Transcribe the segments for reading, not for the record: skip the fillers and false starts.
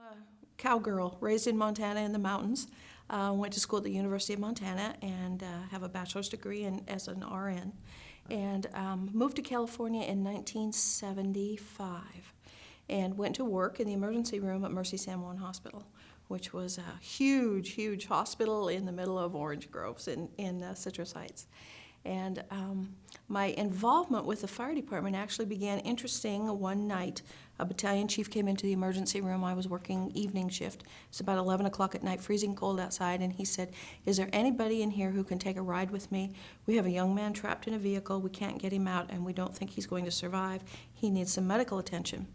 a cowgirl, raised in Montana in the mountains. Went to school at the University of Montana and have a bachelor's degree as an RN. And moved to California in 1975 and went to work in the emergency room at Mercy San Juan Hospital, which was a huge, huge hospital in the middle of orange groves in Citrus Heights. And my involvement with the fire department actually began interesting. One night, a battalion chief came into the emergency room. I was working evening shift. It was about 11 o'clock at night, freezing cold outside, and he said, "Is there anybody in here who can take a ride with me? We have a young man trapped in a vehicle. We can't get him out, and we don't think he's going to survive. He needs some medical attention."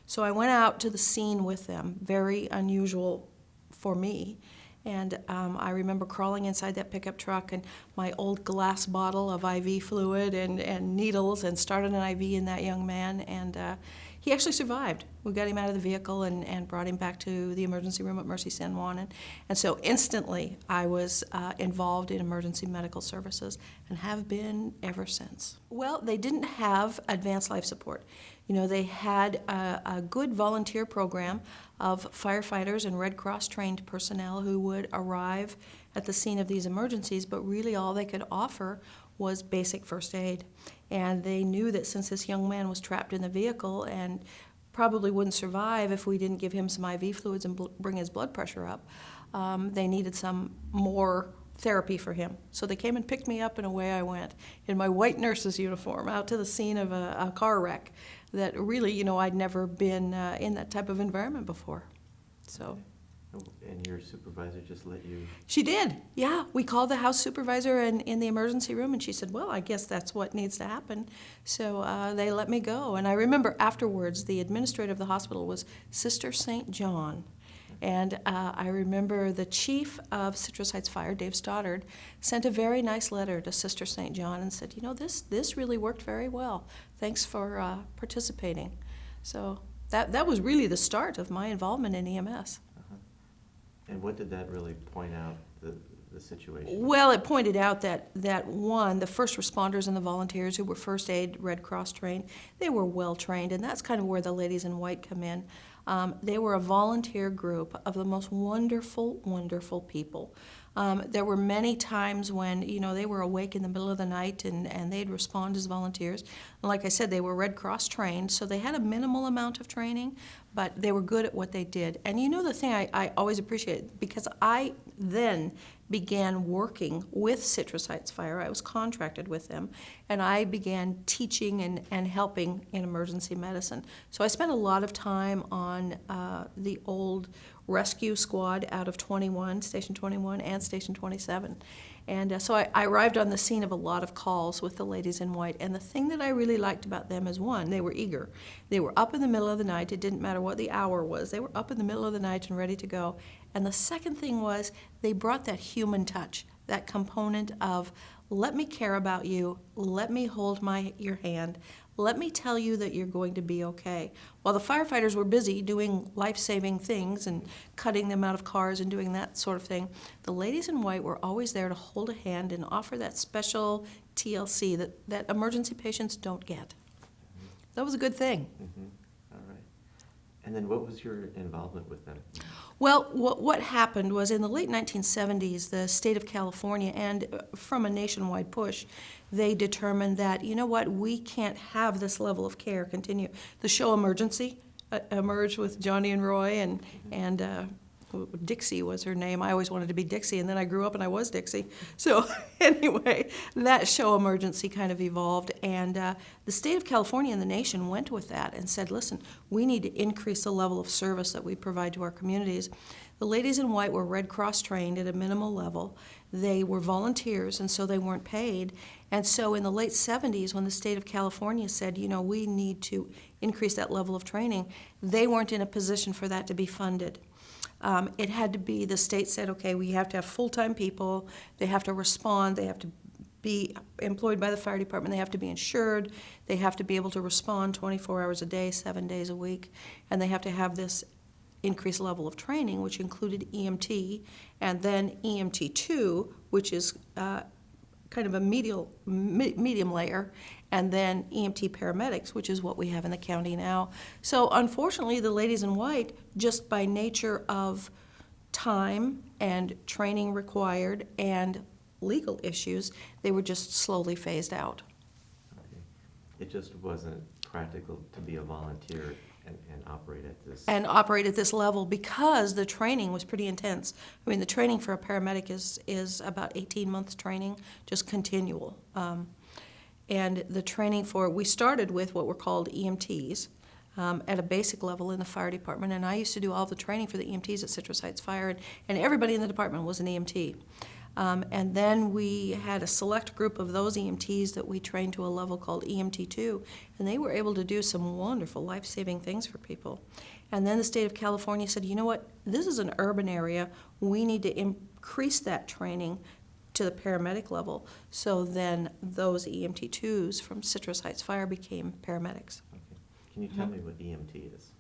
So I went out to the scene with them, very unusual for me. And I remember crawling inside that pickup truck and my old glass bottle of IV fluid and needles, and started an IV in that young man, and he actually survived. We got him out of the vehicle and brought him back to the emergency room at Mercy San Juan, and so instantly I was involved in emergency medical services and have been ever since. Well, they didn't have advanced life support. You know, they had a good volunteer program of firefighters and Red Cross trained personnel who would arrive at the scene of these emergencies, but really all they could offer was basic first aid. And they knew that since this young man was trapped in the vehicle and probably wouldn't survive if we didn't give him some IV fluids and bring his blood pressure up, they needed some more therapy for him. So they came and picked me up, and away I went in my white nurse's uniform out to the scene of a car wreck that really, you know, I'd never been in that type of environment before. So. And your supervisor just let you? She did, yeah. We called the house supervisor in the emergency room, and she said, "Well, I guess that's what needs to happen." So they let me go. And I remember afterwards, the administrator of the hospital was Sister St. John. And I remember the chief of Citrus Heights Fire, Dave Stoddard, sent a very nice letter to Sister St. John and said, "You know, this really worked very well. Thanks for participating." So that was really the start of my involvement in EMS. And what did that really point out, the situation? Well, it pointed out that one, the first responders and the volunteers who were first aid Red Cross trained, they were well trained, and that's kind of where the ladies in white come in. They were a volunteer group of the most wonderful, wonderful people. There were many times when, you know, they were awake in the middle of the night and they'd respond as volunteers. And like I said, they were Red Cross trained, so they had a minimal amount of training, but they were good at what they did. And you know the thing I always appreciate, because I then began working with Citrus Heights Fire. I was contracted with them, and I began teaching and helping in emergency medicine. So I spent a lot of time on the old rescue squad out of 21, Station 21 and Station 27. And so I arrived on the scene of a lot of calls with the ladies in white. And the thing that I really liked about them is, one, they were eager. They were up in the middle of the night. It didn't matter what the hour was. They were up in the middle of the night and ready to go. And the second thing was, they brought that human touch, that component of, let me care about you, let me hold your hand, let me tell you that you're going to be okay. While the firefighters were busy doing life-saving things and cutting them out of cars and doing that sort of thing, the ladies in white were always there to hold a hand and offer that special TLC that emergency patients don't get. That was a good thing. Mm-hmm. All right. And then what was your involvement with them? Well, what happened was, in the late 1970s, the state of California, and from a nationwide push, they determined that, you know what, we can't have this level of care continue. The show Emergency emerged with Johnny and Roy, and Dixie was her name. I always wanted to be Dixie, and then I grew up and I was Dixie. So anyway, that show Emergency kind of evolved, and the state of California and the nation went with that and said, listen, we need to increase the level of service that we provide to our communities. The ladies in white were Red Cross trained at a minimal level. They were volunteers, and so they weren't paid. And so in the late 70s, when the state of California said, you know, we need to increase that level of training, they weren't in a position for that to be funded. It had to be, the state said, okay, we have to have full-time people, they have to respond, they have to be employed by the fire department, they have to be insured, they have to be able to respond 24 hours a day, 7 days a week, and they have to have this increased level of training, which included EMT, and then EMT2, which is kind of a medium layer, and then EMT paramedics, which is what we have in the county now. So unfortunately, the ladies in white, just by nature of time and training required and legal issues, they were just slowly phased out. Okay. It just wasn't practical to be a volunteer and operate at this. And operate at this level because the training was pretty intense. I mean, the training for a paramedic is about 18 months training, just continual. And the training we started with what were called EMTs at a basic level in the fire department, and I used to do all the training for the EMTs at Citrus Heights Fire, and everybody in the department was an EMT. And then we had a select group of those EMTs that we trained to a level called EMT2, and they were able to do some wonderful life-saving things for people. And then the state of California said, you know what, this is an urban area, we need to increase that training to the paramedic level. So then those EMT2s from Citrus Heights Fire became paramedics. Okay. Can you tell me what EMT is?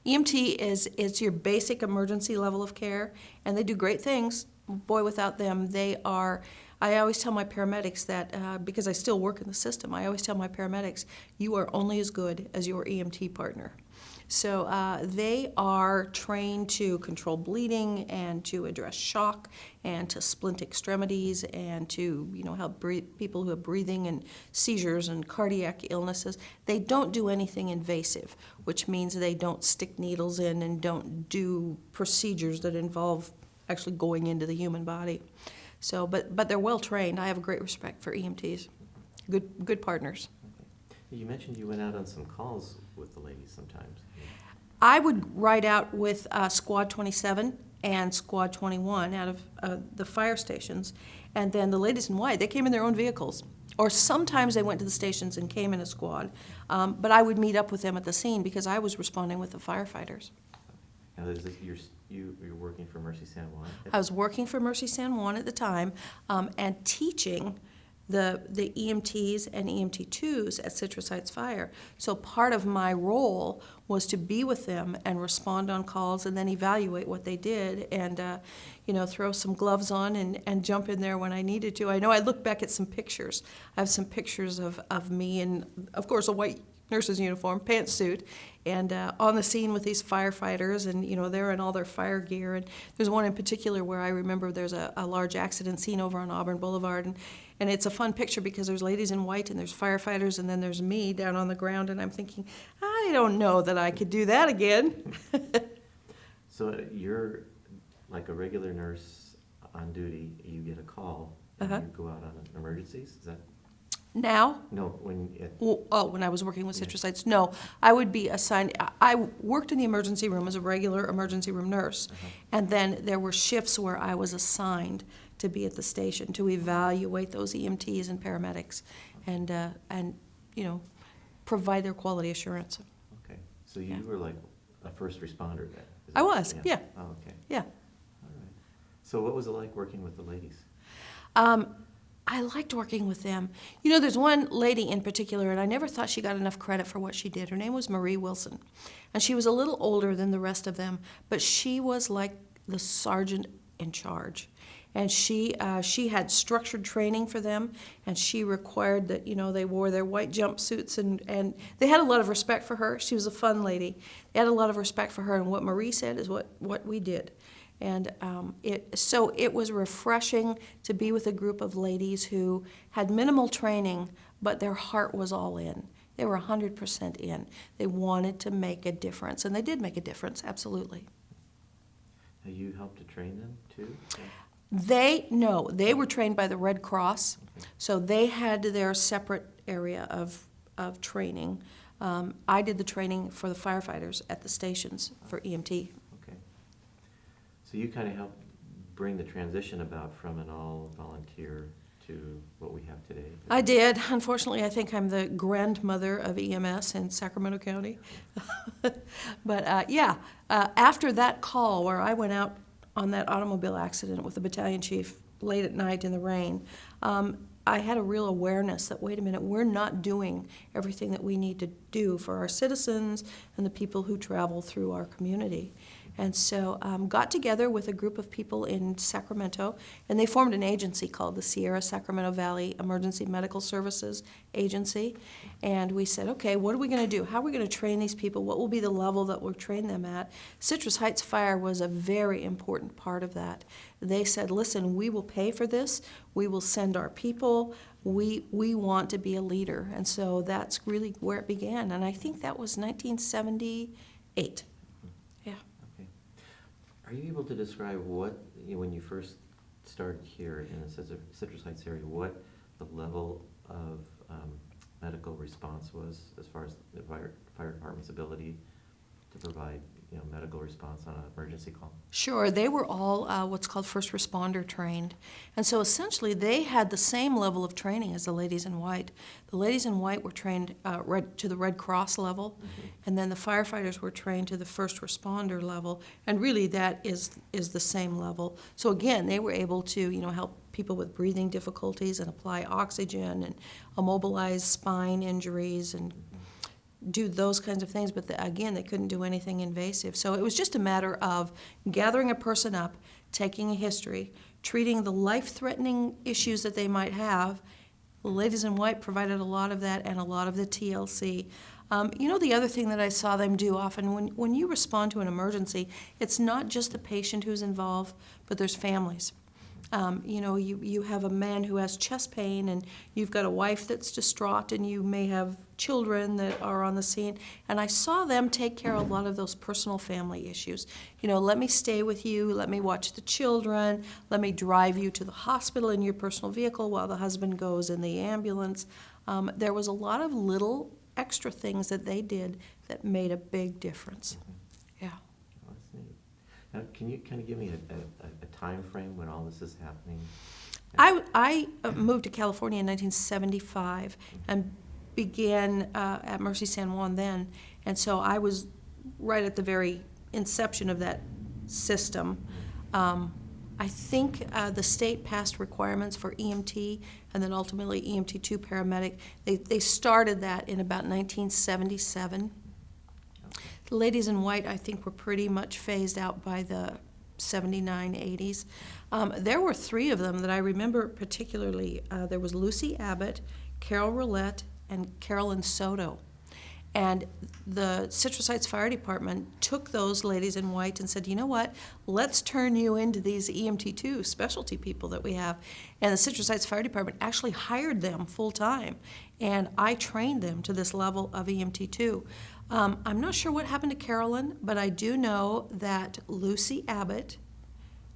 EMT is your basic emergency level of care, and they do great things. Boy, without them, I always tell my paramedics that, because I still work in the system, I always tell my paramedics, you are only as good as your EMT partner. So they are trained to control bleeding and to address shock and to splint extremities and to help people who have breathing and seizures and cardiac illnesses. They don't do anything invasive, which means they don't stick needles in and don't do procedures that involve actually going into the human body. So, but they're well trained. I have a great respect for EMTs. Good partners. Okay. You mentioned you went out on some calls with the ladies sometimes. I would ride out with Squad 27 and Squad 21 out of the fire stations, and then the ladies in white, they came in their own vehicles. Or sometimes they went to the stations and came in a squad. But I would meet up with them at the scene because I was responding with the firefighters. Now, you're working for Mercy San Juan? I was working for Mercy San Juan at the time and teaching the EMTs and EMT2s at Citrus Heights Fire. So part of my role was to be with them and respond on calls and then evaluate what they did and throw some gloves on and jump in there when I needed to. I know I look back at some pictures. I have some pictures of me in, of course, a white nurse's uniform, pantsuit, and on the scene with these firefighters, and they're in all their fire gear. And there's one in particular where I remember there's a large accident scene over on Auburn Boulevard, and it's a fun picture because there's ladies in white and there's firefighters, and then there's me down on the ground, and I'm thinking, I don't know that I could do that again. So you're like a regular nurse on duty. You get a call, and you go out on emergencies. Is that? Now? No, when I was working with Citrus Heights, no. I would be assigned, I worked in the emergency room as a regular emergency room nurse, and then there were shifts where I was assigned to be at the station to evaluate those EMTs and paramedics and provide their quality assurance. Okay, so you were like a first responder then? I was, yeah. Oh, okay. Yeah. All right. So what was it like working with the ladies? I liked working with them. There's one lady in particular, and I never thought she got enough credit for what she did. Her name was Marie Wilson, and she was a little older than the rest of them, but she was like the sergeant in charge. And she had structured training for them, and she required that, they wore their white jumpsuits, and they had a lot of respect for her. She was a fun lady. They had a lot of respect for her, and what Marie said is what we did. And it was refreshing to be with a group of ladies who had minimal training, but their heart was all in. They were 100% in. They wanted to make a difference, and they did make a difference, absolutely. Now you helped to train them too? They were trained by the Red Cross, so they had their separate area of training. I did the training for the firefighters at the stations for EMT. So you kind of helped bring the transition about from an all-volunteer to what we have today? I did. Unfortunately, I think I'm the grandmother of EMS in Sacramento County. But after that call where I went out on that automobile accident with the battalion chief late at night in the rain, I had a real awareness that, wait a minute, we're not doing everything that we need to do for our citizens and the people who travel through our community. And so got together with a group of people in Sacramento, and they formed an agency called the Sierra Sacramento Valley Emergency Medical Services Agency. And we said, okay, what are we going to do? How are we going to train these people? What will be the level that we'll train them at? Citrus Heights Fire was a very important part of that. They said, listen, we will pay for this. We will send our people. We want to be a leader. And so that's really where it began. And I think that was 1978. Yeah. Okay. Are you able to describe what, when you first started here in the Citrus Heights area, what the level of medical response was as far as the fire department's ability to provide medical response on an emergency call? Sure. They were all what's called first responder trained. And so essentially they had the same level of training as the ladies in white. The ladies in white were trained to the Red Cross level, and then the firefighters were trained to the first responder level. And really that is the same level. So again, they were able to help people with breathing difficulties and apply oxygen and immobilize spine injuries and do those kinds of things, but again, they couldn't do anything invasive. So it was just a matter of gathering a person up, taking a history, treating the life-threatening issues that they might have. The ladies in white provided a lot of that and a lot of the TLC. The other thing that I saw them do often, when you respond to an emergency, it's not just the patient who's involved, but there's families. You have a man who has chest pain, and you've got a wife that's distraught, and you may have children that are on the scene. And I saw them take care of a lot of those personal family issues. Let me stay with you, let me watch the children, let me drive you to the hospital in your personal vehicle while the husband goes in the ambulance. There was a lot of little extra things that they did that made a big difference. Yeah. Oh, that's neat. Now, can you kind of give me a time frame when all this is happening? I moved to California in 1975 and began at Mercy San Juan then, and so I was right at the very inception of that system. I think the state passed requirements for EMT and then ultimately EMT2 paramedic. They started that in about 1977. The ladies in white, I think, were pretty much phased out by the 79, 80s. There were three of them that I remember particularly. There was Lucy Abbott, Carol Roulette, and Carolyn Soto. And the Citrus Heights Fire Department took those ladies in white and said, you know what, let's turn you into these EMT2 specialty people that we have. And the Citrus Heights Fire Department actually hired them full-time, and I trained them to this level of EMT2. I'm not sure what happened to Carolyn, but I do know that Lucy Abbott,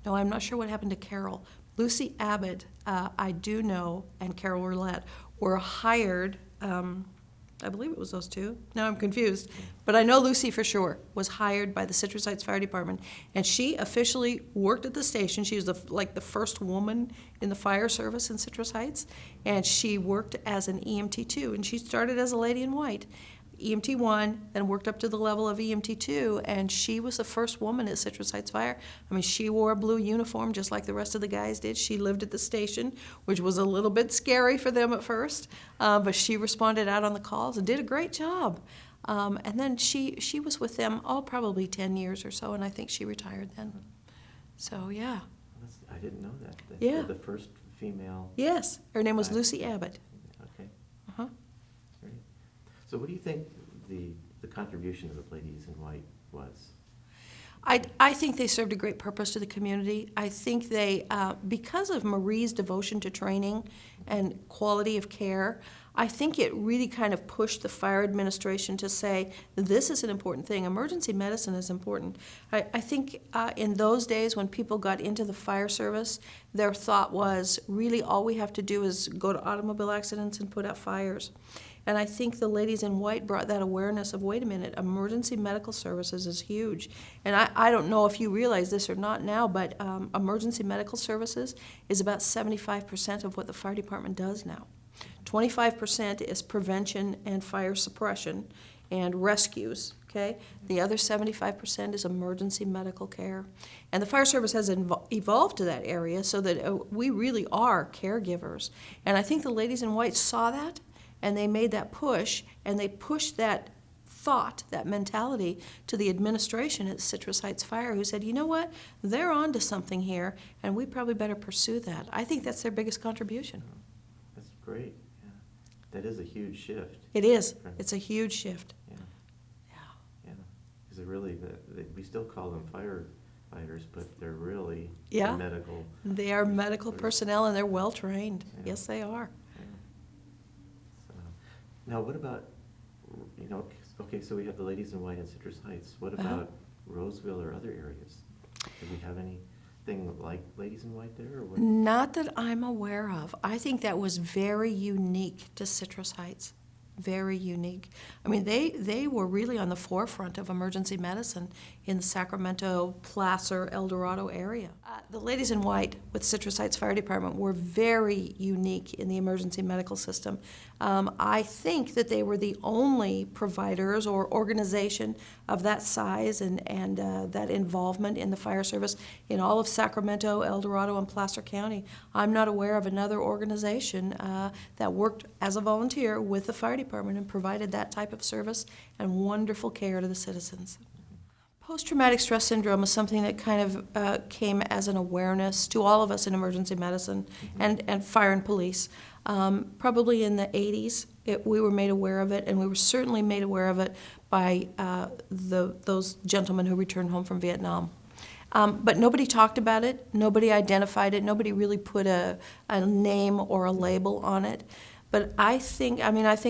no, I'm not sure what happened to Carol. Lucy Abbott, I do know, and Carol Roulette were hired, I believe it was those two. Now I'm confused. But I know Lucy for sure was hired by the Citrus Heights Fire Department, and she officially worked at the station. She was the first woman in the fire service in Citrus Heights, and she worked as an EMT2, and she started as a lady in white. EMT1, then worked up to the level of EMT2, and she was the first woman at Citrus Heights Fire. I mean, she wore a blue uniform just like the rest of the guys did. She lived at the station, which was a little bit scary for them at first, but she responded out on the calls and did a great job. And then she was with them, probably 10 years or so, and I think she retired then. So, yeah. I didn't know that. Yeah. The first female. Yes, her name was Lucy Abbott. Okay. Uh-huh. Great. So what do you think the contribution of the ladies in white was? I think they served a great purpose to the community. I think they, because of Marie's devotion to training and quality of care, I think it really kind of pushed the fire administration to say, this is an important thing. Emergency medicine is important. I think in those days when people got into the fire service, their thought was, really all we have to do is go to automobile accidents and put out fires. And I think the ladies in white brought that awareness of, wait a minute, emergency medical services is huge. And I don't know if you realize this or not now, but emergency medical services is about 75% of what the fire department does now. 25% is prevention and fire suppression and rescues, okay? The other 75% is emergency medical care. And the fire service has evolved to that area so that we really are caregivers. And I think the ladies in white saw that, and they made that push, and they pushed that thought, that mentality to the administration at Citrus Heights Fire, who said, you know what, they're on to something here, and we probably better pursue that. I think that's their biggest contribution. That's great. Yeah. That is a huge shift. It is. Right. It's a huge shift. Yeah. Yeah. Yeah. Because they're really, we still call them firefighters, but they're really Yeah. medical. They are medical personnel, and they're well-trained. Yeah. Yes, they are. Yeah. So, now, what about, okay, so we have the Ladies in White in Citrus Heights. What about Roseville or other areas? Do we have anything like Ladies in White there, or what? Not that I'm aware of. I think that was very unique to Citrus Heights. Very unique. I mean, they were really on the forefront of emergency medicine in the Sacramento, Placer, El Dorado area. The Ladies in White with Citrus Heights Fire Department were very unique in the emergency medical system. I think that they were the only providers or organization of that size and that involvement in the fire service in all of Sacramento, El Dorado, and Placer County. I'm not aware of another organization that worked as a volunteer with the fire department and provided that type of service and wonderful care to the citizens. Post-traumatic stress syndrome is something that kind of came as an awareness to all of us in emergency medicine and fire and police. Probably in the 80s, we were made aware of it, and we were certainly made aware of it by those gentlemen who returned home from Vietnam. But nobody talked about it, nobody identified it, nobody really put a name or a label on it. But I think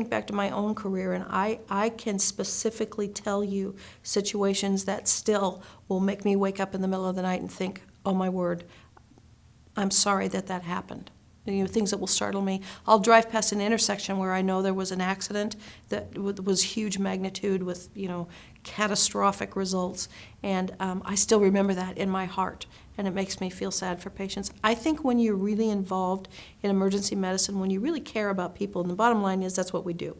back to my own career, and I can specifically tell you situations that still will make me wake up in the middle of the night and think, oh my word, I'm sorry that happened. Things that will startle me. I'll drive past an intersection where I know there was an accident that was huge magnitude with, catastrophic results, and I still remember that in my heart, and it makes me feel sad for patients. I think when you're really involved in emergency medicine, when you really care about people, and the bottom line is that's what we do.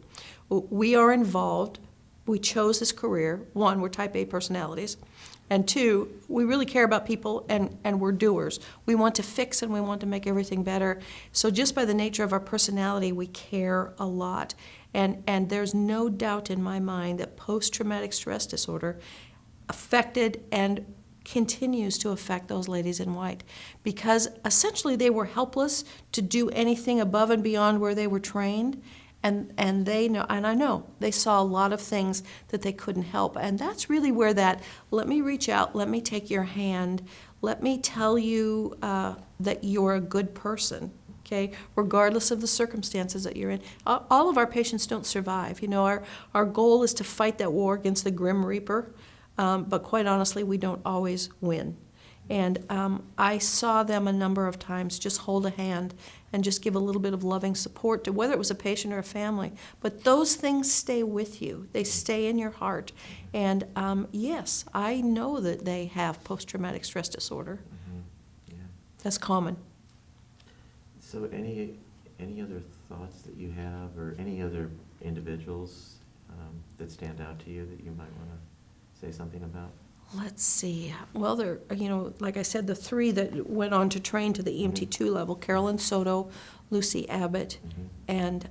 We are involved. We chose this career. One, we're type A personalities. And two, we really care about people, and we're doers. We want to fix and we want to make everything better. So just by the nature of our personality, we care a lot. And there's no doubt in my mind that post-traumatic stress disorder affected and continues to affect those ladies in white, because essentially they were helpless to do anything above and beyond where they were trained. And they know, and I know, they saw a lot of things that they couldn't help. And that's really where that, let me reach out, let me take your hand, let me tell you that you're a good person, okay, regardless of the circumstances that you're in. All of our patients don't survive. Our goal is to fight that war against the Grim Reaper, but quite honestly, we don't always win. And I saw them a number of times just hold a hand and just give a little bit of loving support to whether it was a patient or a family. But those things stay with you. They stay in your heart. And yes, I know that they have post-traumatic stress disorder. Yeah. That's common. So any other thoughts that you have, or any other individuals that stand out to you that you might want to say something about? Let's see. Well, there, like I said, the three that went on to train to the EMT2 level, Carolyn Soto, Lucy Abbott, and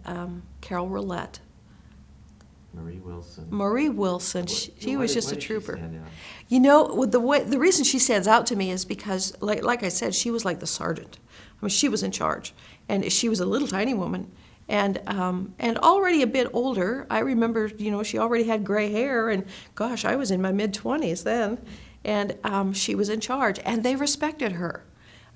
Carol Roulette. Marie Wilson. Marie Wilson, she was just a trooper. She stand out? The reason she stands out to me is because, like I said, she was like the sergeant. I mean, she was in charge, and she was a little tiny woman. And already a bit older. I remember, she already had gray hair, and gosh, I was in my mid-20s then, and she was in charge, and they respected her.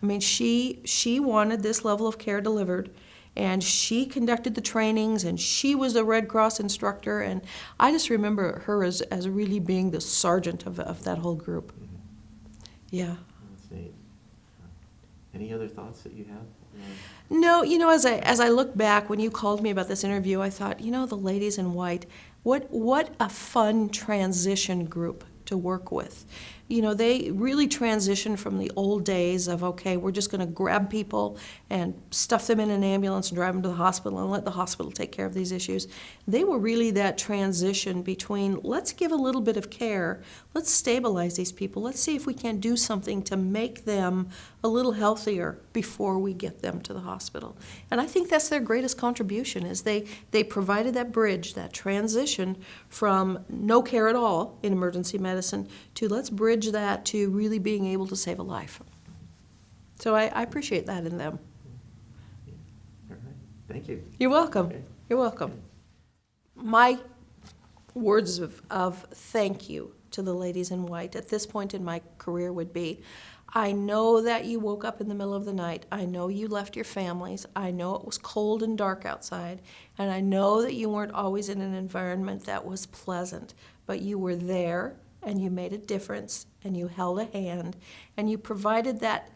I mean, she wanted this level of care delivered, and she conducted the trainings, and she was the Red Cross instructor, and I just remember her as really being the sergeant of that whole group. Yeah. That's neat. Any other thoughts that you have? No, as I look back, when you called me about this interview, I thought, the ladies in white, what a fun transition group to work with. You know, they really transitioned from the old days of, okay, we're just going to grab people and stuff them in an ambulance and drive them to the hospital and let the hospital take care of these issues. They were really that transition between, let's give a little bit of care, let's stabilize these people, let's see if we can do something to make them a little healthier before we get them to the hospital. And I think that's their greatest contribution, is they provided that bridge, that transition from no care at all in emergency medicine to let's bridge that to really being able to save a life. So I appreciate that in them. All right, thank you. You're welcome. Okay. You're welcome. My words of thank you to the ladies in white at this point in my career would be, I know that you woke up in the middle of the night. I know you left your families. I know it was cold and dark outside. And I know that you weren't always in an environment that was pleasant. But you were there, and you made a difference, and you held a hand, and you provided that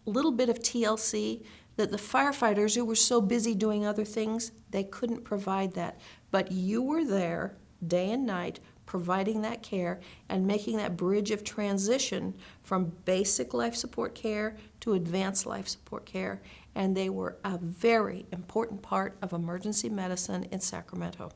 little bit of TLC that the firefighters who were so busy doing other things, they couldn't provide that. But you were there day and night, providing that care and making that bridge of transition from basic life support care to advanced life support care. And they were a very important part of emergency medicine in Sacramento.